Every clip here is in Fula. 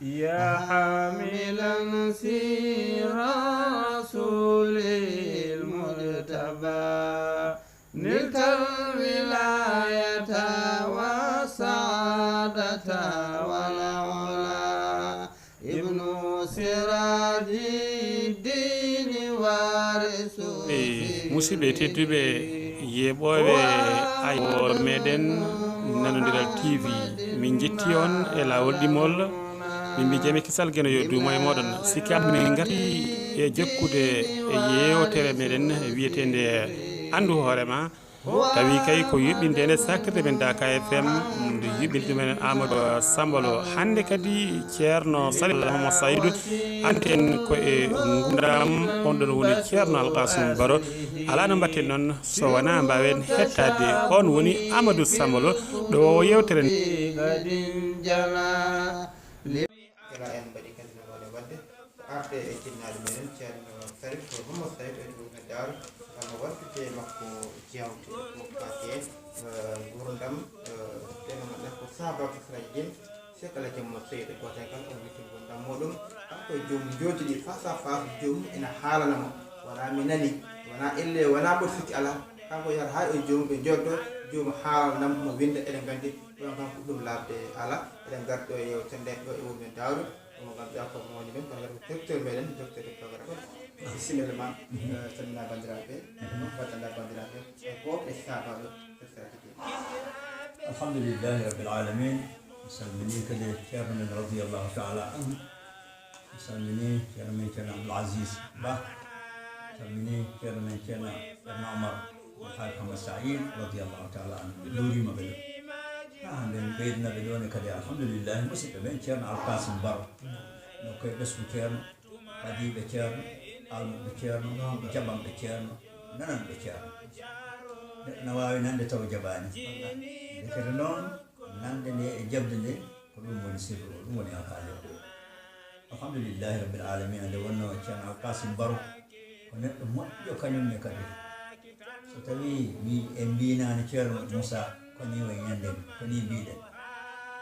يا حاملا سير رسول المجتبى نلت الولاية والسعادة والعلا ابن سراج الدين وارث musidɓe tedduɓe yeɓoɓe aywol meɗen nanodiral tv min jetti on e lawol ɗimol min mbi jami kisal gueno yo dumo e moɗon sikki min gati e jokkude e yewtere meɗen wiyetede andu hoorema tawi kay ko yuɓɓinde nde saktirde men Daka FM nde yuɓɓinde ɗumen Amadou Sambalo hande kadi ceerno Salihou Saydou anten ko e gurdam on ɗon woni ceerno alqasum baro ala no mbatten noon so wona mbawen hettade on woni Amadou Sambalo ɗo yewtere arde e jinnaɗo menen ceerno Sarif Mouhamadou Saydou en ɗum e Daaro gam walfite makko jewte mokkaki en gurdam teno ganduɗa ko sahabaɓe Siraji sekala jammo seyɗo goten kan on witti gurdam moɗum kanko joom jotiɗi face à face joom ena haalanamo wona mi nani wona elle wona mboɗo sikki ala kanko yata ha e joom ɓe joddo joom haalanam mo winda eɗen gandi ɗon kan ɗum labde ala eɗen garɗo e yewtere nde ɗo e wumen Daaro mo ganduɗa ko mo woni men kono kadi docteur meɗen docteur de programme bisimilla ma salmina bandiraɓe wattanda bandiraɓe ko e sabaɓe alhamdulillahi rabbil alamin salmini kadi ceerno men radiyallahu taala anhu salmini ceerno men ceerno Abdoul Aziz Ba salmini ceerno men ceerno Omar Alhaji Hamad Saïd radiyallahu taala anhu ɓe ɗowrima ɓe ɗo hande ɓeydanaɓe ɗone kadi alhamdulillahi musidɓe men ceerno alqasum baro no koye ɓesgu ceerno hadiɓe ceerno almuɓe ceerno jaɓanɓe ceerno nananɓe ceerno neɗɗo no wawi nande taw jaɓani dekete noon nande nde e jabde nde ko ɗum woni sirru o ɗum woni alhaali o alhamdulillahi rabbil alamina nde wonno ceerno alqasum baro ko neɗɗo moƴƴo kañumne kadi so tawi mi e mbinani ceerno Moussa koni way ñanden koni mbiɗen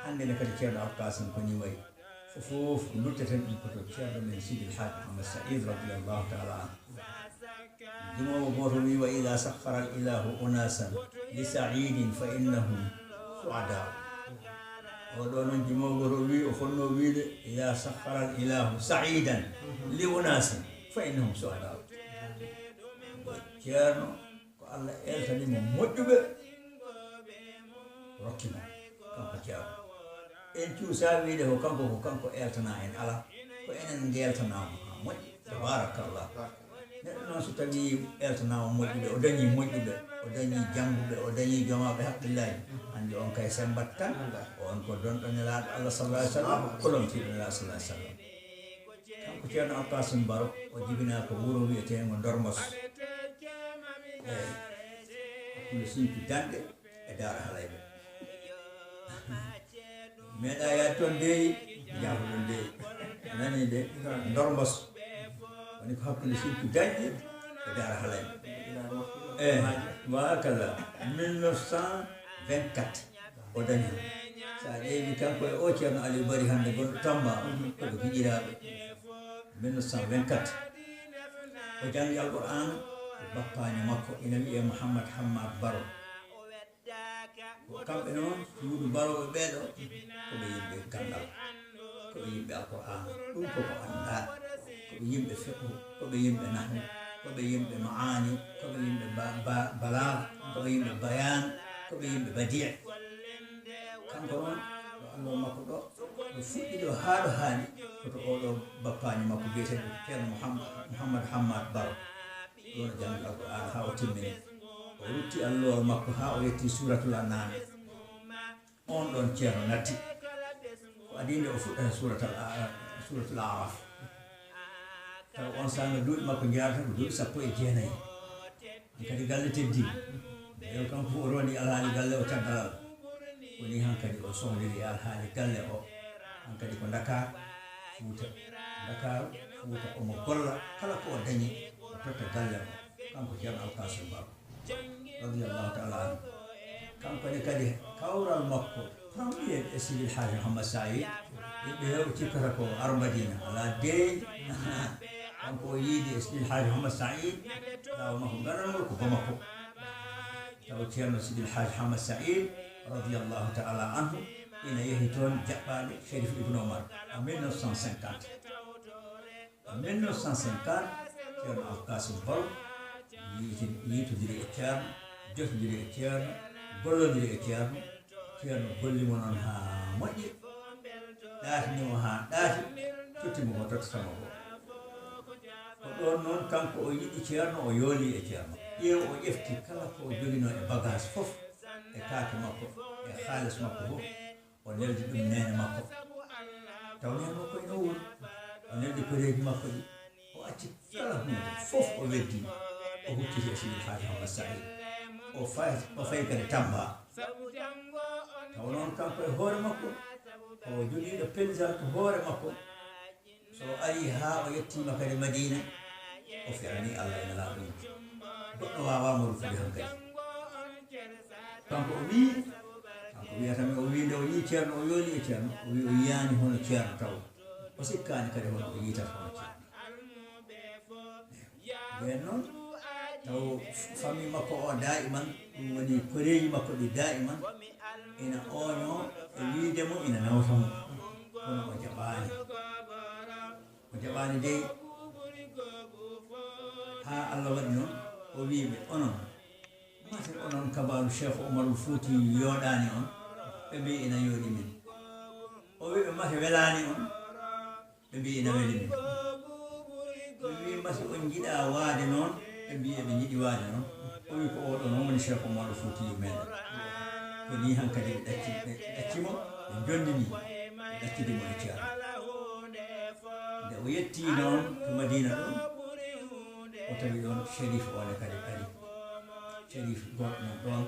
hande ne kadi ceerno alqasum koni way fofof ko dutteten ɗum koto ceerno men Sidi Alhaji Hamad Saïd radiyallahu taala anhu jumowo goto wi wa ida sakhara al ilahu unasan li saidin fa innahum suada oɗo noon jumowo goto wi o fonno wiide ida sakhara al ilahu saidan li unasin fa innahum suada ceerno ko Allah eltanimo moƴƴuɓe rokkimo kanko ceerno en cuusa wiide ko kanko eltana en ala ko enen geltanama ha moƴƴi tabarakallah neɗɗo noon so tawi eltanama moƴƴuɓe o dañi moƴƴuɓe o dañi jangguɓe o dañi jomaɓe haqqillaji hande on kay sembat tan on ko donɗo nelaɗo Allah sallallahu alaihi wasallam kolomtiɗo nelaɗo sallallahu alaihi wasallam kanko ceerno alqasum baro o jibina ko wuuro wiyetego Dormos hakkude Sinthiou Danɗe e Daara Halayɓe meeɗa yaade toon deeyi jaafa ɗon deeyi nani de Dormos woni ko hakkude Sinthiou Danɗe e Daara Halayɓe wakaza 1924 o dañi sa ƴeewi kanko e o ceerno Aliou Bari hande gonɗo Tamba koɓe giƴiraɓe 1924 o jangi alquran bappaño makko ina wiye Mouhamad Hammad Baro ko kamɓe noon suudu baroɓe ɓeeɗo koɓe yimɓe gandal koɓe yimɓe alquran ɗum koko anda koɓe yimɓe fiqhu koɓe yimɓe nahwu koɓe yimɓe maani koɓe yimɓe balag koɓe yimɓe bayan koɓe yimɓe badie kanko noon ɗo Allah makko ɗo ɗo fuɗɗi ɗo haa ɗo haali koto oɗo bappaño makko biyeteɗo ceerno Mouhamad Hammad Baro ɗon jangi alquran ha o timmini o rutti allowol makko ha o yetti suratul An'am on ɗon ceerno natti ko adinde o fuɗɗata suratul Araf taw on sanga duuɓi makko jarata ko duuɓi 19 hankadi galle teddi yo kanko fof o rondi alhaali galle o caggalal woni hankadi o sohliri alhaali galle o hankadi ko Dakar Fuuta omo golla kala ko o dañi o totta galle o kanko ceerno alqasum baro radiyallahu taala anhu kankone kadi kawral makko premier e Sidi Alhaji Hamad Saïd يبي هو تكره كو أربعين على دين أنكو يدي اسم الحاج محمد سعيد لا ما هو قرر ملكو فمكو تو تيرنا سيد الحاج محمد سعيد رضي الله تعالى عنه إن يهتون جبال شريف ابن عمر en 1950 en 1950 تيرنا alqasum baro يتو ديري تيرنا جوف ديري تيرنا بولو ديري تيرنا تيرنا بولي منون ها مجي داتني وها داتي tutti mo tot sama ko don non kanko o yidi ceerno o yoli e ceerno yew o yefti kala ko o jogino e bagage fof e taake makko e xaalis makko fof o neldi ɗum nene makko taw nene makko ene wuri o neldi koreji makko ɗi o acci kala hunde fof o weddi o hucciti e sidi haaji hamad saïd o fayi kadi tamba taw noon kanko e hoore makko o jogiiɗo pellisal ko hoore makko so ari ha o yettima kadi madina o ferani allah ene laaɓi goɗɗo wawamo rufude han kadi kanko o wiyatami o wi nde o yii ceerno o yooli e ceerno o wi o yiyani hono ceerno taw o sikkani kadi hono o yiitata hono ceerno nden noon taw famille makko o daiman ɗum woni koreji makko ɗi daiman ina oño e wiidemo ina nawtamo kono o jaɓani dey ha allah waɗi noon o wiɓe onon mate onon kabaru cheikh oumarul fouti yoɗani on ɓe mbi ina yooɗi min o wiɓe mate welani on ɓe mbi ina weli min ɓe wi mate on jiiɗa waade noon ɓe mbi eɓe jiiɗi waade noon o wi ko oɗo noon woni cheikh oumarul fouti meɗen ko ni hankkadi ɓe ɗaccimo ɓe jondini ɓe ɗaccidimo e ceerno nde o yetti noon to madina ɗum o tawi ɗon sharif one kadi ari sharif goɗɗo non ɗon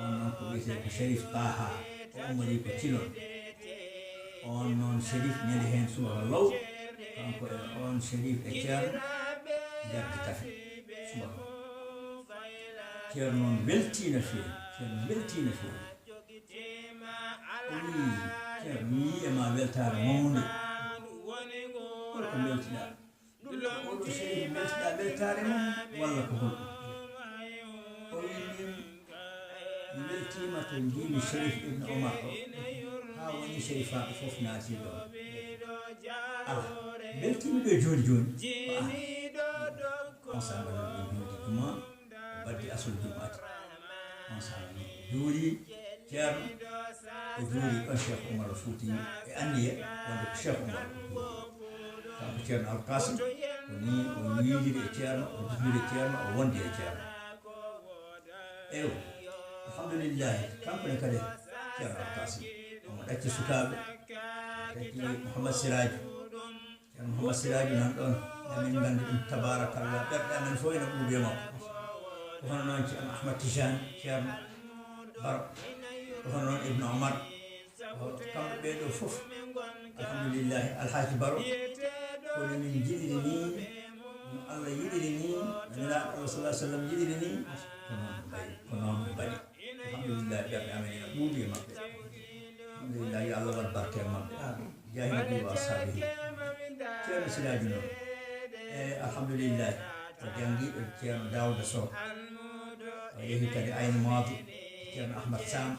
on noon ko wiyete ko sharif taha o ummori ko cilon on noon sharif ñande hen subaka law kanko e on sharif e ceerno jardi kafe subaka ceerno noon welti no fewi ceerno welti no fewi o wi ceerno mi yiyema weltare mawde holko beltiɗa oɗo sharif beltiɗa weltare mum walla ko holɗum o wi min mi weltima to mbimi sharif ibne omar o ha woni sharifaɓe fof naati ɗon ala beltimi ɗo joni joni on sanga noon ɓe juuɗi juma baddi asol jumati on sanga noon juuri ceerno o juuri ɗon cheikh oumar fouti e anniye wonde ko cheikh oumar kanko ceerno alqasum ko ni o yiidiri e ceerno o jismiri ceerno o wondi e ceerno eyo alhamdulillahi kankone kadi ceerno alqasum omo ɗacci sukaɓe ɗacci mouhamad siraju ceerno mouhamad siraju nan ɗon amin gandi ɗum tabarakallah ɓerɗe amen fof ene ɓuuɓe makko ko hono noon ceerno ahmad tijane ceerno baro ko hono noon ibne omar kamɓe ɓeɗo fof alhamdulillahi alhaji baro kono min jiɗiri ni no allah yiɗiri ni nelaɗo allah sallah sallam yiɗiri ni ko noon mbaɗi alhamdulillahi ɓerɗe amen ene ɓuuɓi e maɓɓe alhamdulillahi yo allah waɗ barke e maɓɓe jahi nabi wa ashabihi ceerno silaji noon e alhamdulillahi o jangguiɗo ceerno dawda sow o yeehi kadi ayno maado ceerno ahmad sam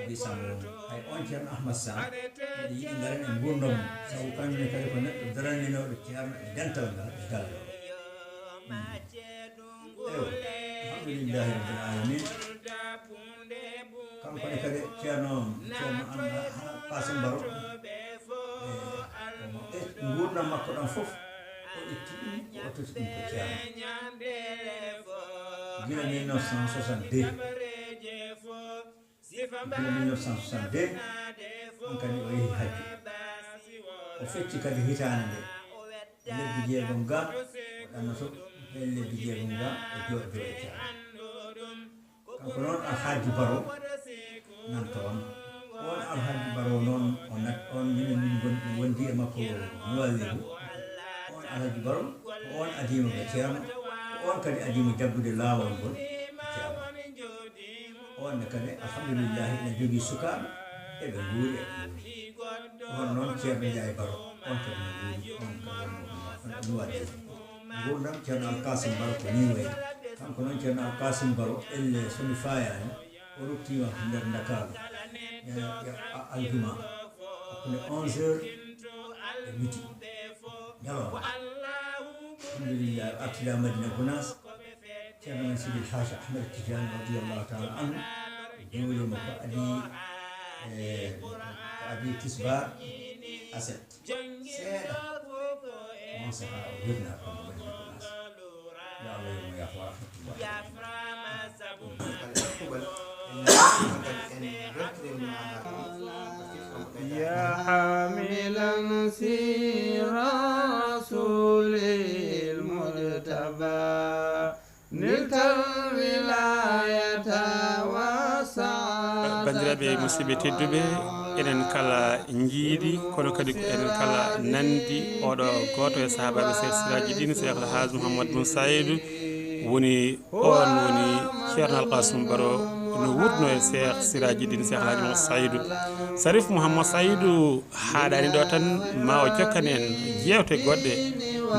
abi sam woni hay on ceerno ahmad sam ɓeɗe yiɗi garen e gurdam mum sabu kañumne kadi ko neɗɗo daranninoɗo ceerno e dental ngal e galle o eyo alhamdulillahi rabbil alamin kankone kadi ceerno pasim baro e gurdam makko ɗon fof o itti ɗum o toti ɗum ko ceerno gila 1962 on kadi o yehi hajju o fecci kadi hitande nde lebbi jeegom ga o ɗannoto e lebbi jeegom ga o jooɗo e ceerno kanko noon alhaji baro nan toon on alhaji baro noon o nat on minen min wondi e makko nuwalligu on alhaji baro ko on adima ɓe ceerno ko on kadi adima jaggude laawol ngol ceerno onne kadi alhamdulillahi ene jogui sukaɓe eɓe guuri eɓe guuri non ceerno Ndiaye Baro on kadi no wuuri on kadi no waɗi gurdam ceerno alqasum Baro ko ni wayi kanko noon ceerno alqasum Baro elle somi fayani o ruttima ko nder Dakaru aljuma hakkunde 11h e midi ñalawma alhamdulillah artida Madina Gounass ceerno men Sidil Haji Ahmed Tidiane radiyallahu taala anhu jowlima ko adi tisbar aset seeɗa on saha o wirna kamko Madina Gounass yo Allah yomo yaafo يا حاملا سير رسول المجتبى نلت الولاية وسعادة bandiraɓe musidɓe tedduɓe enen kala jiiɗi kono kadi ko enen kala nandi oɗo goto e sahabaɓe Cheikh Siraji Dine Cheikh El Hadj Mouhamadou Boun Saïdou woni on woni ceerno alqasum Baro no wurno e Cheikh Siraji Dine Cheikh El Hadj Mouhamadou Saïdou Sarif Mouhamadou Saïdou haɗani ɗo tan ma o jokkan en jewte goɗɗe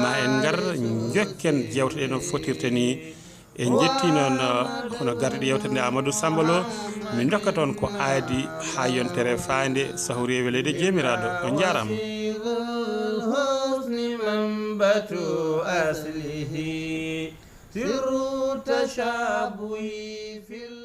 ma en gar jokken jewteɗe no fotirta ni en jetti noon hono gardiɗo yewtere nde Amadou Samba Lo min dokka toon ko aadi ha yontere faande sahori e welede jeemiraɗo on jarama سر تشابه في